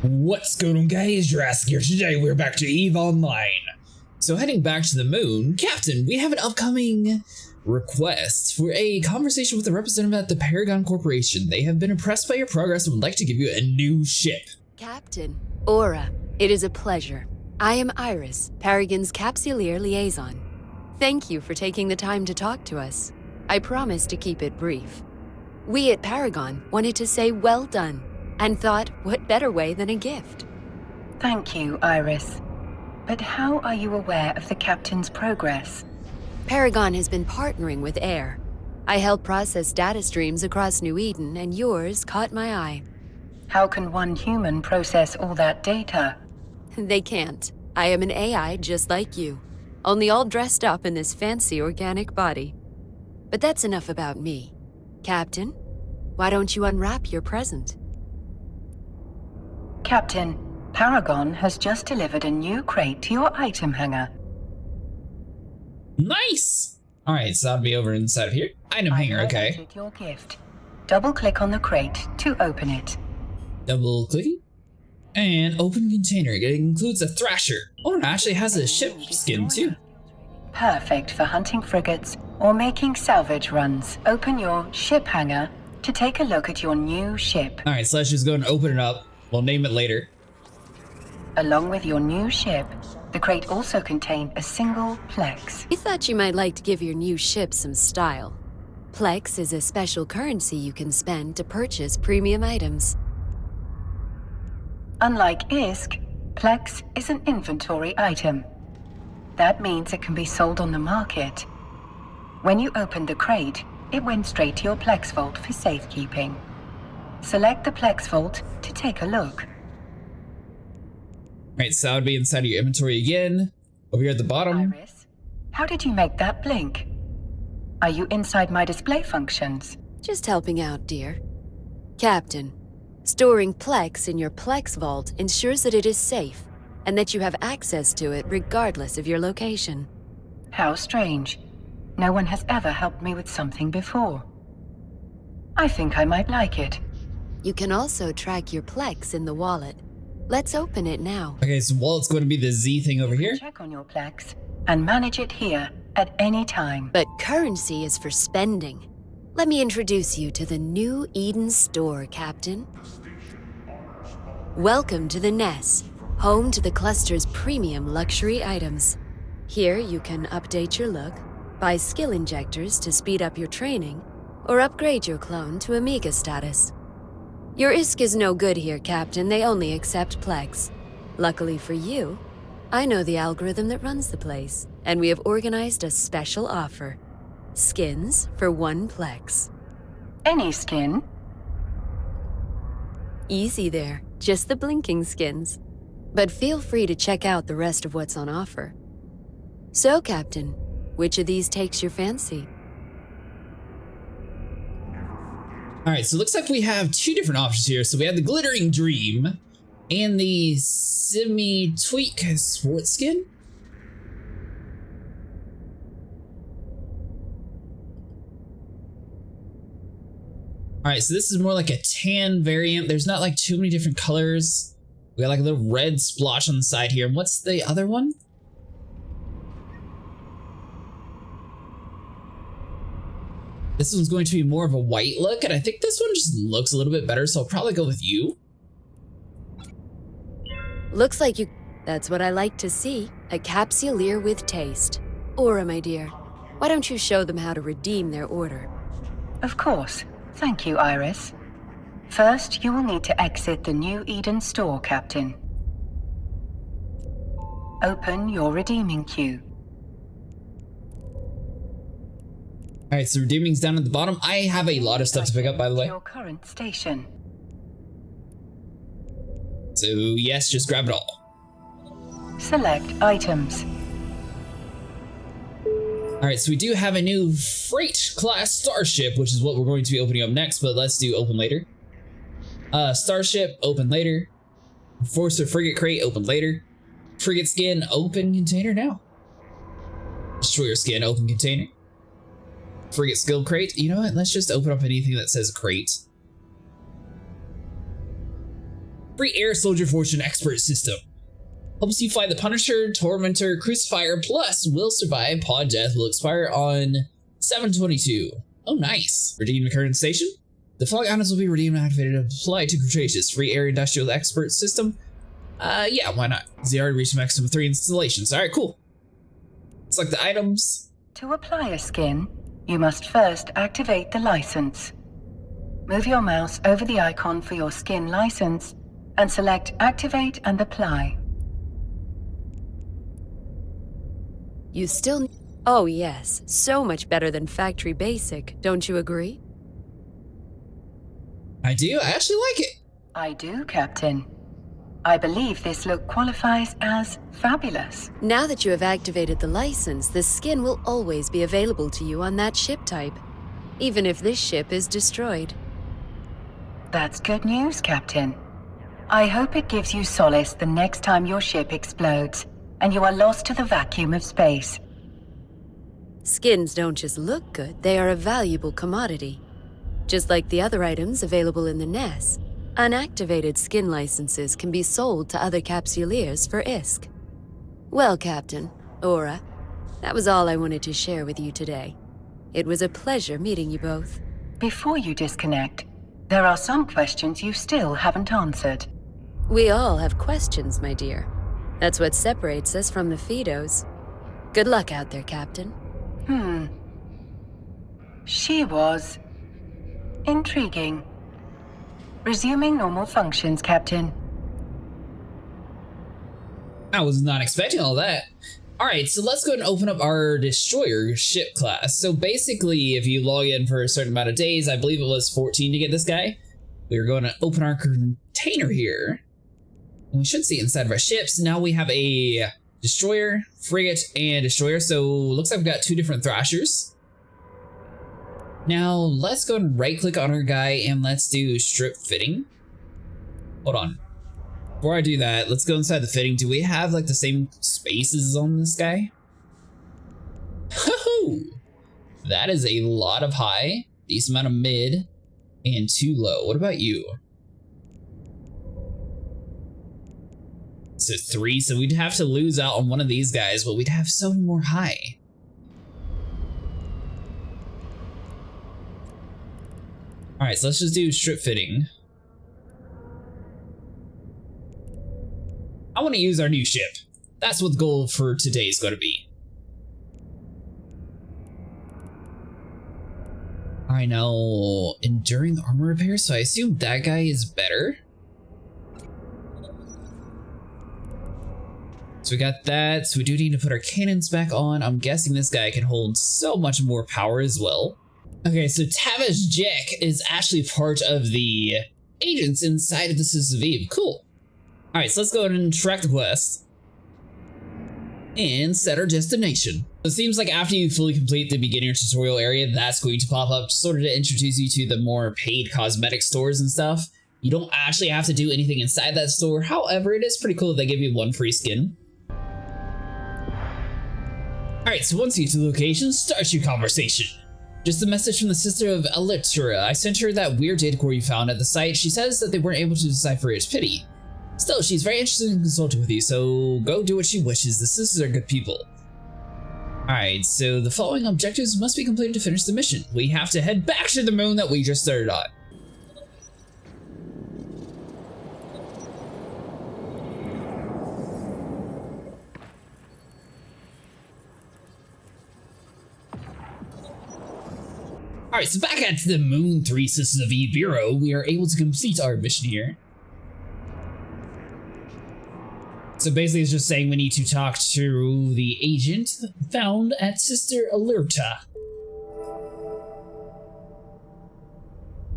What's going on, guys? Jurassic here. Today we're back to EVE Online. So heading back to the moon, Captain, we have an upcoming request for a conversation with a representative at the Paragon Corporation. They have been impressed by your progress and would like to give you a new ship. Captain, Aura, it is a pleasure. I am Iris, Paragon's Capsuleer Liaison. Thank you for taking the time to talk to us. I promise to keep it brief. We at Paragon wanted to say well done, and thought, what better way than a gift? Thank you, Iris. But how are you aware of the Captain's progress? Paragon has been partnering with AIR. I help process data streams across New Eden, and yours caught my eye. How can one human process all that data? They can't. I am an AI just like you, only all dressed up in this fancy organic body. But that's enough about me. Captain, why don't you unwrap your present? Captain, Paragon has just delivered a new crate to your item hanger. Nice! Alright, so that'll be over inside of here. Item hanger, okay. Highlighted your gift. Double-click on the crate to open it. Double clicking. And open container. It includes a thrasher. Oh, it actually has a ship skin too. Perfect for hunting frigates or making salvage runs. Open your ship hanger to take a look at your new ship. Alright, so let's just go and open it up. We'll name it later. Along with your new ship, the crate also contained a single Plex. We thought you might like to give your new ship some style. Plex is a special currency you can spend to purchase premium items. Unlike ISK, Plex is an inventory item. That means it can be sold on the market. When you opened the crate, it went straight to your Plex vault for safekeeping. Select the Plex vault to take a look. Alright, so that would be inside of your inventory again. Over here at the bottom. Iris, how did you make that blink? Are you inside my display functions? Just helping out, dear. Captain, storing Plex in your Plex vault ensures that it is safe, and that you have access to it regardless of your location. How strange. No one has ever helped me with something before. I think I might like it. You can also track your Plex in the wallet. Let's open it now. Okay, so wallet's going to be the Z thing over here. Check on your Plex and manage it here at any time. But currency is for spending. Let me introduce you to the New Eden Store, Captain. Welcome to the Nest, home to the cluster's premium luxury items. Here you can update your look, buy skill injectors to speed up your training, or upgrade your clone to Amiga status. Your ISK is no good here, Captain. They only accept Plex. Luckily for you, I know the algorithm that runs the place, and we have organized a special offer. Skins for 1 Plex. Any skin? Easy there, just the blinking skins. But feel free to check out the rest of what's on offer. So, Captain, which of these takes your fancy? Alright, so it looks like we have 2 different options here. So we have the Glittering Dream and the Semi-Tweak Sports Skin. Alright, so this is more like a tan variant. There's not like too many different colors. We got like a little red splotch on the side here. And what's the other one? This one's going to be more of a white look, and I think this one just looks a little bit better, so I'll probably go with you. Looks like you... That's what I like to see. A Capsuleer with taste. Aura, my dear, why don't you show them how to redeem their order? Of course. Thank you, Iris. First, you will need to exit the New Eden Store, Captain. Open your redeeming queue. Alright, so redeeming's down at the bottom. I have a lot of stuff to pick up, by the way. Your current station. So yes, just grab it all. Select items. Alright, so we do have a new freight class starship, which is what we're going to be opening up next, but let's do open later. Starship, open later. Forcer frigate crate, open later. Frigate skin, open container now. Destroyer skin, open container. Frigate skill crate. You know what? Let's just open up anything that says crate. Free air soldier fortune expert system. Helps you fly the Punisher, Tormentor, Crucifier, plus will survive pod death, will expire on 7/22. Oh, nice. Redeem the current station. The following items will be redeemed and activated and applied to Cretaceous. Free air industrial expert system. Yeah, why not? They already reached maximum 3 installations. Alright, cool. Select the items. To apply a skin, you must first activate the license. Move your mouse over the icon for your skin license and select Activate and Apply. You still... Oh yes, so much better than factory basic, don't you agree? I do. I actually like it. I do, Captain. I believe this look qualifies as fabulous. Now that you have activated the license, the skin will always be available to you on that ship type, even if this ship is destroyed. That's good news, Captain. I hope it gives you solace the next time your ship explodes and you are lost to the vacuum of space. Skins don't just look good, they are a valuable commodity. Just like the other items available in the nest, unactivated skin licenses can be sold to other capsuleers for ISK. Well, Captain, Aura, that was all I wanted to share with you today. It was a pleasure meeting you both. Before you disconnect, there are some questions you still haven't answered. We all have questions, my dear. That's what separates us from the Fidos. Good luck out there, Captain. She was... intriguing. Resuming normal functions, Captain. I was not expecting all that. Alright, so let's go and open up our destroyer ship class. So basically, if you log in for a certain amount of days, I believe it was 14 to get this guy, we're going to open our container here. And we should see inside of our ships. Now we have a destroyer, frigate, and destroyer. So looks like we've got 2 different thrashers. Now let's go and right click on our guy and let's do strip fitting. Hold on. Before I do that, let's go inside the fitting. Do we have like the same spaces on this guy? Oh, that is a lot of high, decent amount of mid, and 2 low. What about you? So 3, so we'd have to lose out on one of these guys, but we'd have so many more high. Alright, so let's just do strip fitting. I want to use our new ship. That's what the goal for today is going to be. I know, enduring armor repair, so I assume that guy is better. So we got that, so we do need to put our cannons back on. I'm guessing this guy can hold so much more power as well. Okay, so Tavish Jack is actually part of the agents inside of the Sisters of Eve. Cool. Alright, so let's go ahead and track the quest. And set our destination. It seems like after you fully complete the beginner tutorial area, that's going to pop up sort of to introduce you to the more paid cosmetic stores and stuff. You don't actually have to do anything inside that store. However, it is pretty cool that they give you 1 free skin. Alright, so once you get to the location, start your conversation. Just a message from the sister of Electra. I sent her that weird data core you found at the site. She says that they weren't able to decipher its pity. Still, she's very interested in consulting with you, so go do what she wishes. The sisters are good people. Alright, so the following objectives must be completed to finish the mission. We have to head back to the moon that we just started on. Alright, so back at the Moon 3 Sisters of Eve Bureau, we are able to complete our mission here. So basically it's just saying we need to talk to the agent found at Sister Alerta.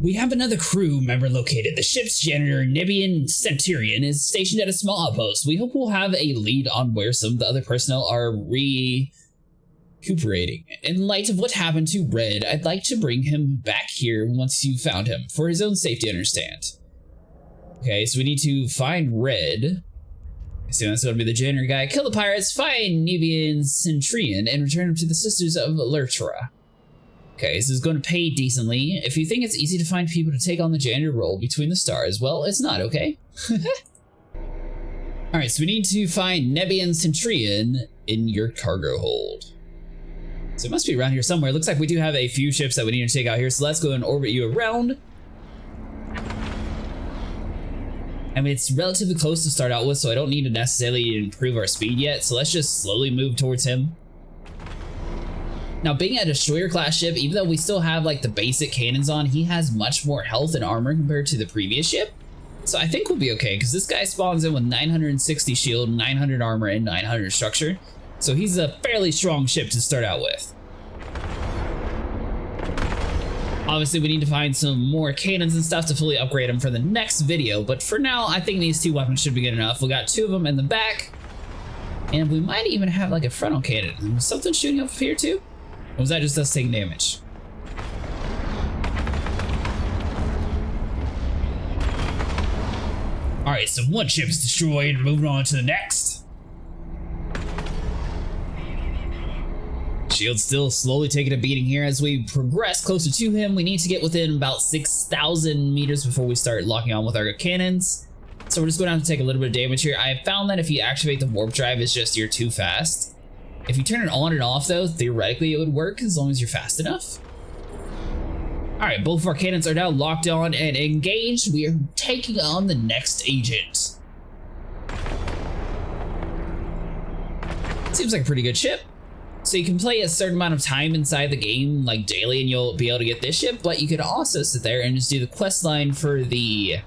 We have another crew member located. The ship's janitor, Nibian Centurion, is stationed at a small outpost. We hope we'll have a lead on where some of the other personnel are recuperating. In light of what happened to Red, I'd like to bring him back here once you've found him, for his own safety, understand. Okay, so we need to find Red. So that's going to be the janitor guy. Kill the pirates, find Nibian Centurion, and return him to the Sisters of Alertra. Okay, this is going to pay decently. If you think it's easy to find people to take on the janitor role between the stars, well, it's not, okay? Alright, so we need to find Nebian Centurion in your cargo hold. So it must be around here somewhere. It looks like we do have a few ships that we need to take out here, so let's go and orbit you around. I mean, it's relatively close to start out with, so I don't need to necessarily improve our speed yet, so let's just slowly move towards him. Now, being a destroyer class ship, even though we still have like the basic cannons on, he has much more health and armor compared to the previous ship. So I think we'll be okay, because this guy spawns in with 960 shield, 900 armor, and 900 structure. So he's a fairly strong ship to start out with. Obviously, we need to find some more cannons and stuff to fully upgrade them for the next video, but for now, I think these 2 weapons should be good enough. We got 2 of them in the back, and we might even have like a frontal cannon. Was something shooting up here too? Or was that just us taking damage? Alright, so one ship is destroyed, moving on to the next. Shield's still slowly taking a beating here as we progress closer to him. We need to get within about 6,000 meters before we start locking on with our cannons. So we're just going to have to take a little bit of damage here. I have found that if you activate the warp drive, it's just you're too fast. If you turn it on and off though, theoretically it would work as long as you're fast enough. Alright, both of our cannons are now locked on and engaged. We are taking on the next agent. Seems like a pretty good ship. So you can play a certain amount of time inside the game, like daily, and you'll be able to get this ship, but you can also sit there and just do the quest line for the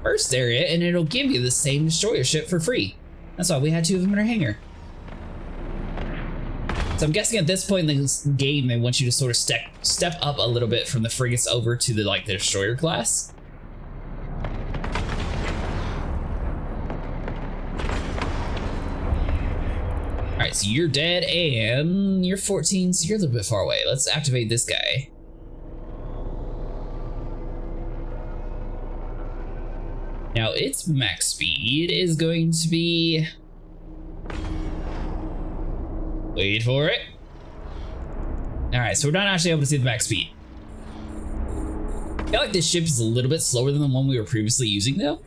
first area, and it'll give you the same destroyer ship for free. That's why we had 2 of them in our hangar. So I'm guessing at this point in this game, they want you to sort of step up a little bit from the frigates over to the the destroyer class. All right, so you're dead and you're 14, so you're a little bit far away. Let's activate this guy. Now its max speed is going to be... Wait for it. Alright, so we're not actually able to see the max speed. I feel like this ship is a little bit slower than the one we were previously using though.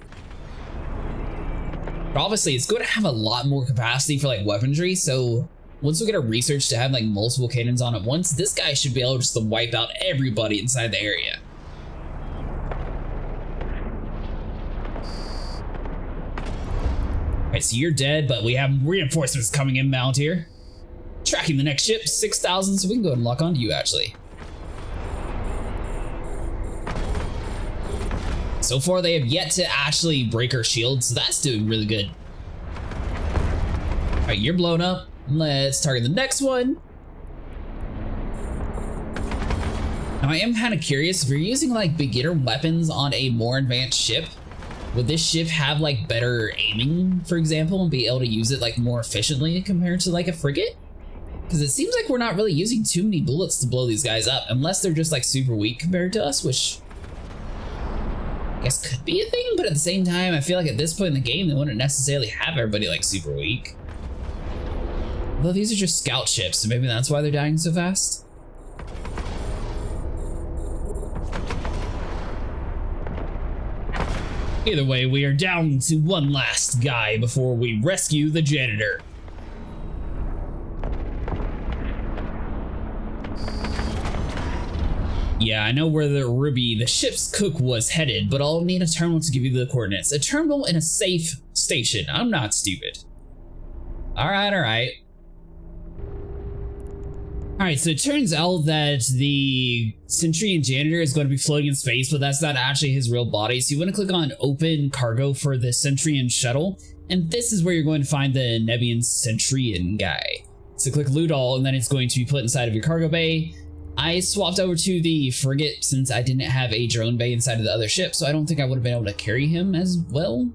But obviously it's going to have a lot more capacity for like weaponry, so once we get our research to have like multiple cannons on at once, this guy should be able just to wipe out everybody inside the area. Alright, so you're dead, but we have reinforcements coming inbound here. Tracking the next ship, 6,000, so we can go ahead and lock onto you, actually. So far, they have yet to actually break our shield, so that's doing really good. All right, you're blown up. Let's target the next one. Now, I am kind of curious, if you're using, like, beginner weapons on a more advanced ship, would this ship have, like, better aiming, for example, and be able to use it, like, more efficiently compared to, like, a frigate? Because it seems like we're not really using too many bullets to blow these guys up, unless they're just like super weak compared to us, which I guess could be a thing, but at the same time, I feel like at this point in the game, they wouldn't necessarily have everybody like super weak. Although these are just scout ships, so maybe that's why they're dying so fast. Either way, we are down to one last guy before we rescue the janitor. Yeah, I know where the Ruby, the ship's cook, was headed, but I'll need a terminal to give you the coordinates. A terminal in a safe station. I'm not stupid. Alright, alright. Alright, so it turns out that the Centurion Janitor is going to be floating in space, but that's not actually his real body. So you want to click on Open Cargo for the Centurion Shuttle, and this is where you're going to find the Nebian Centurion guy. So click Loot All, and then it's going to be put inside of your cargo bay. I swapped over to the frigate since I didn't have a drone bay inside of the other ship, so I don't think I would have been able to carry him as well.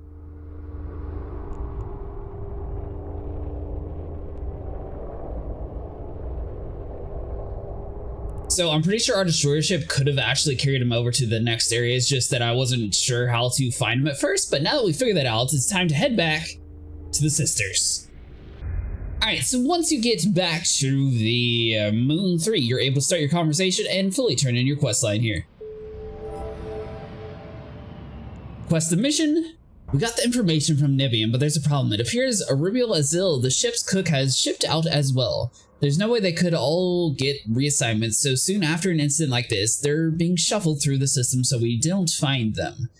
So I'm pretty sure our destroyer ship could have actually carried him over to the next area. It's just that I wasn't sure how to find him at first, but now that we figured that out, it's time to head back to the sisters. Alright, so once you get back to the Moon 3, you're able to start your conversation and fully turn in your quest line here. Quest the mission. We got the information from Nibian, but there's a problem. It appears Aribiel Azil, the ship's cook, has shipped out as well. There's no way they could all get reassignments, so soon after an incident like this, they're being shuffled through the system so we don't find them.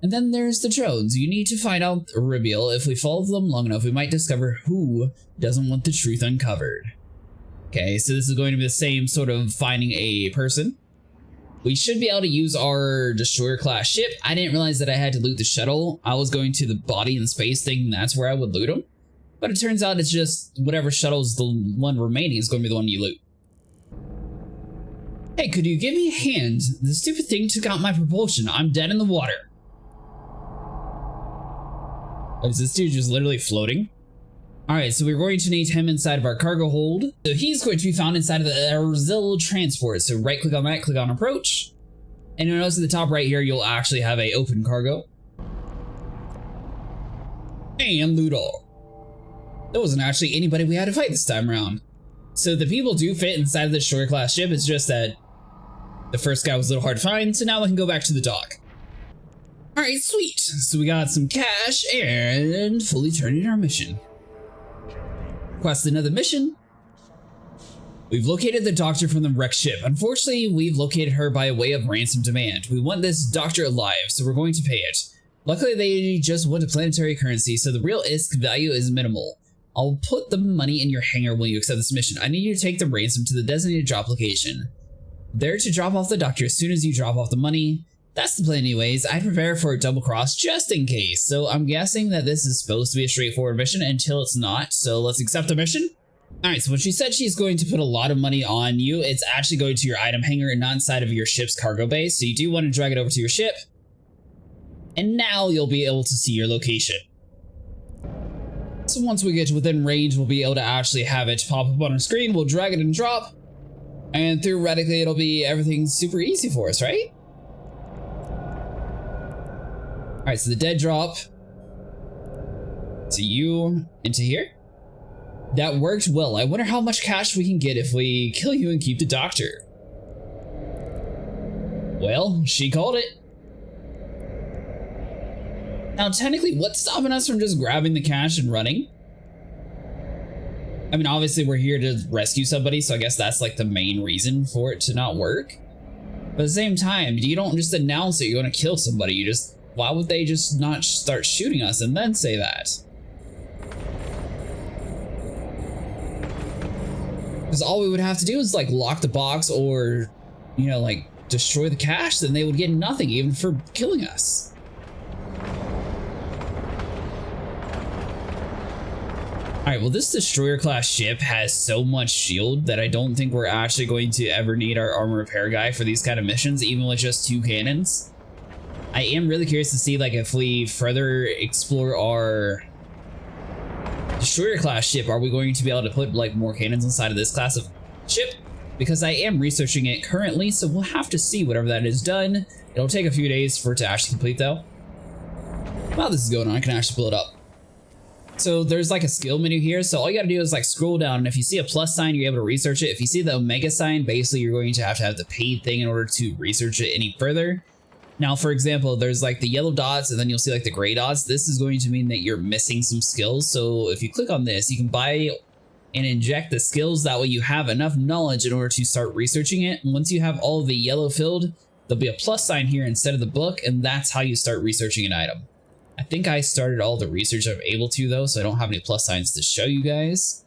And then there's the drones. You need to find out Aribiel. If we follow them long enough, we might discover who doesn't want the truth uncovered. Okay, so this is going to be the same sort of finding a person. We should be able to use our destroyer class ship. I didn't realize that I had to loot the shuttle. I was going to the body in space thinking that's where I would loot them. But it turns out it's just whatever shuttle's the one remaining is going to be the one you loot. Hey, could you give me a hand? The stupid thing took out my propulsion. I'm dead in the water. Is this dude just literally floating? Alright, so we're going to need him inside of our cargo hold. So he's going to be found inside of the Arzil transport. So right click on that, click on approach. And you'll notice at the top right here, you'll actually have a open cargo. And loot all. There wasn't actually anybody we had to fight this time around. So the people do fit inside of the destroyer class ship. It's just that the first guy was a little hard to find. So now we can go back to the dock. Alright, sweet. So we got some cash and fully turned in our mission. Quest another mission. We've located the doctor from the wrecked ship. Unfortunately, we've located her by way of ransom demand. We want this doctor alive, so we're going to pay it. Luckily, they just want a planetary currency, so the real ISK value is minimal. I'll put the money in your hangar when you accept this mission. I need you to take the ransom to the designated drop location. There to drop off the doctor as soon as you drop off the money. That's the plan anyways. I'd prepare for a double cross just in case. So I'm guessing that this is supposed to be a straightforward mission until it's not. So let's accept the mission. Alright, so when she said she's going to put a lot of money on you, it's actually going to your item hangar and not inside of your ship's cargo bay. So you do want to drag it over to your ship. And now you'll be able to see your location. So once we get within range, we'll be able to actually have it pop up on our screen. We'll drag it and drop. And theoretically, it'll be everything super easy for us, right? Alright, so the dead drop to you into here. That worked well. I wonder how much cash we can get if we kill you and keep the doctor. Well, she called it. Now, technically, what's stopping us from just grabbing the cash and running? I mean, obviously, we're here to rescue somebody, so I guess that's like the main reason for it to not work. But at the same time, you don't just announce that you're going to kill somebody. You just... Why would they just not start shooting us and then say that? Because all we would have to do is like lock the box or, you know, like destroy the cash, then they would get nothing even for killing us. Alright, well this destroyer class ship has so much shield that I don't think we're actually going to ever need our armor repair guy for these kind of missions, even with just 2 cannons. I am really curious to see like if we further explore our destroyer class ship, are we going to be able to put like more cannons inside of this class of ship? Because I am researching it currently, so we'll have to see whatever that is done. It'll take a few days for it to actually complete though. While this is going on, I can actually pull it up. So there's like a skill menu here, so all you gotta do is like scroll down, and if you see a plus sign, you're able to research it. If you see the omega sign, basically you're going to have the paid thing in order to research it any further. Now, for example, there's like the yellow dots and then you'll see like the gray dots. This is going to mean that you're missing some skills. So if you click on this, you can buy and inject the skills. That way you have enough knowledge in order to start researching it. And once you have all the yellow filled, there'll be a plus sign here instead of the book. And that's how you start researching an item. I think I started all the research I'm able to though, so I don't have any plus signs to show you guys.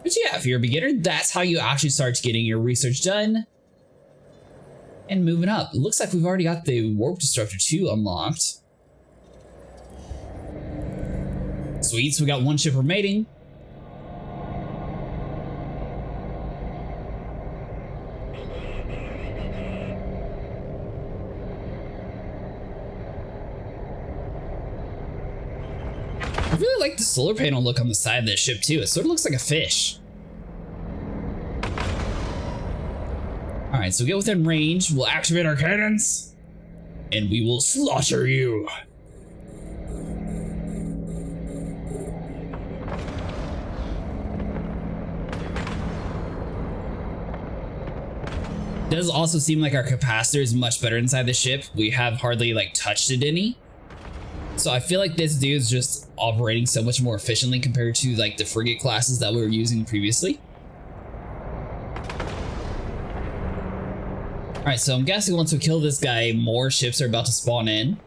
But yeah, if you're a beginner, that's how you actually start getting your research done. And moving up, it looks like we've already got the warp disruptor 2 unlocked. Sweet, so we got 1 ship remaining. I really like the solar panel look on the side of this ship too. It sort of looks like a fish. Alright, so get within range, we'll activate our cannons, and we will slaughter you. does also seem like our capacitor is much better inside the ship. We have hardly like touched it any. So I feel like this dude's just operating so much more efficiently compared to like the frigate classes that we were using previously. Alright, so I'm guessing once we kill this guy, more ships are about to spawn in.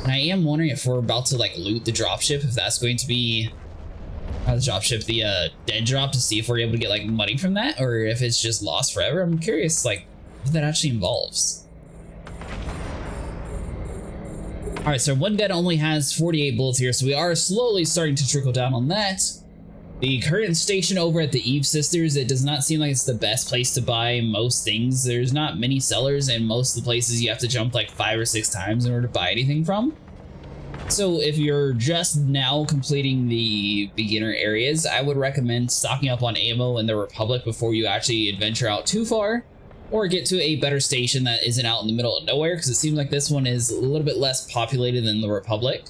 And I am wondering if we're about to like loot the dropship, if that's going to be not the dropship, the dead drop, to see if we're able to get like money from that, or if it's just lost forever. I'm curious like what that actually involves. Alright, so one gun only has 48 bullets here, so we are slowly starting to trickle down on that. The current station over at the Eve Sisters, it does not seem like it's the best place to buy most things. There's not many sellers, and most of the places you have to jump like 5 or 6 times in order to buy anything from. So if you're just now completing the beginner areas, I would recommend stocking up on ammo in the Republic before you actually adventure out too far, or get to a better station that isn't out in the middle of nowhere, because it seems like this one is a little bit less populated than the Republic.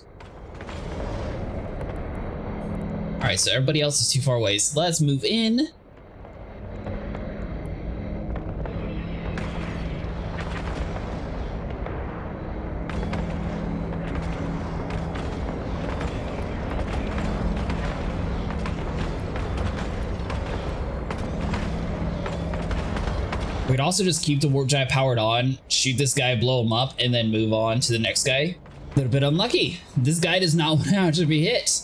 Alright, so everybody else is too far away, so let's move in. We could also just keep the warp drive powered on, shoot this guy, blow him up, and then move on to the next guy. A little bit unlucky. This guy does not want to actually be hit.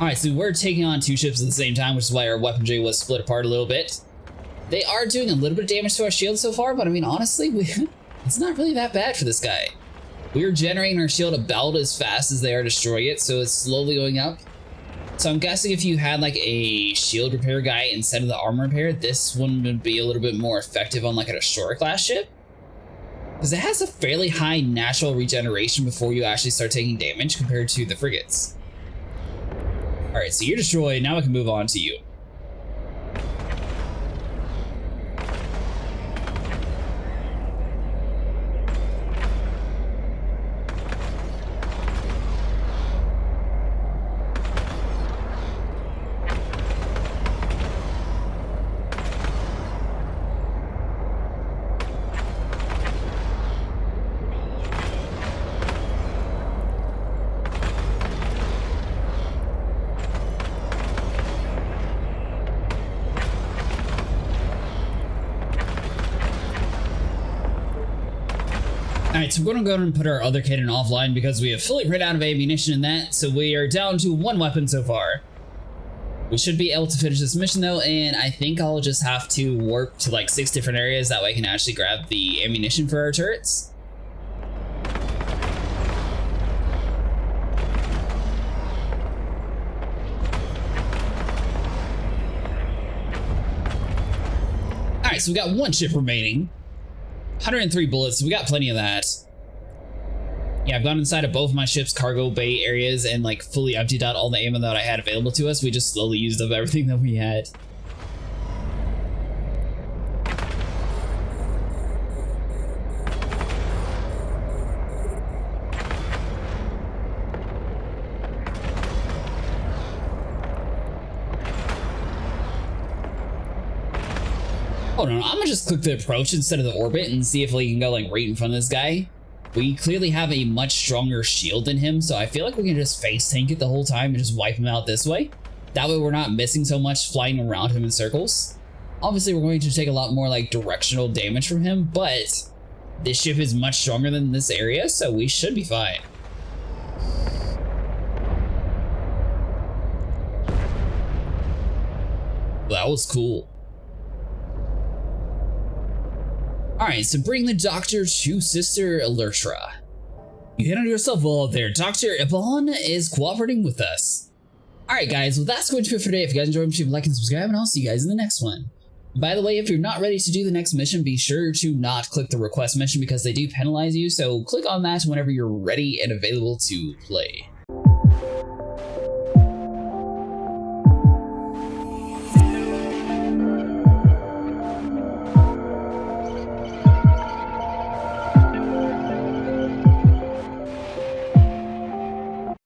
Alright, so we're taking on 2 ships at the same time, which is why our weaponry was split apart a little bit. They are doing a little bit of damage to our shield so far, but I mean, honestly, it's not really that bad for this guy. We're generating our shield about as fast as they are destroying it, so it's slowly going up. So I'm guessing if you had like a shield repair guy instead of the armor repair, this one would be a little bit more effective on like a destroyer class ship. Because it has a fairly high natural regeneration before you actually start taking damage compared to the frigates. Alright, so you're destroyed, now we can move on to you. Alright, so we're going to go ahead and put our other cannon offline because we have fully ran out of ammunition in that, so we are down to 1 weapon so far. We should be able to finish this mission though, and I think I'll just have to warp to like 6 different areas, that way I can actually grab the ammunition for our turrets. Alright, so we got 1 ship remaining. 103 bullets, we got plenty of that. Yeah, I've gone inside of both my ship's cargo bay areas and like fully emptied out all the ammo that I had available to us. We just slowly used up everything that we had. Hold on, I'm gonna just click the approach instead of the orbit and see if we can go like right in front of this guy. We clearly have a much stronger shield than him, so I feel like we can just face tank it the whole time and just wipe him out this way. That way we're not missing so much flying around him in circles. Obviously we're going to take a lot more like directional damage from him, but this ship is much stronger than this area, so we should be fine. That was cool. Alright, so bring the doctor to Sister Elertra. You handled yourself well out there. Dr. Ibon is cooperating with us. Alright guys, well that's going to be it for today. If you guys enjoyed, please like and subscribe, and I'll see you guys in the next one. By the way, if you're not ready to do the next mission, be sure to not click the request mission because they do penalize you, so click on that whenever you're ready and available to play.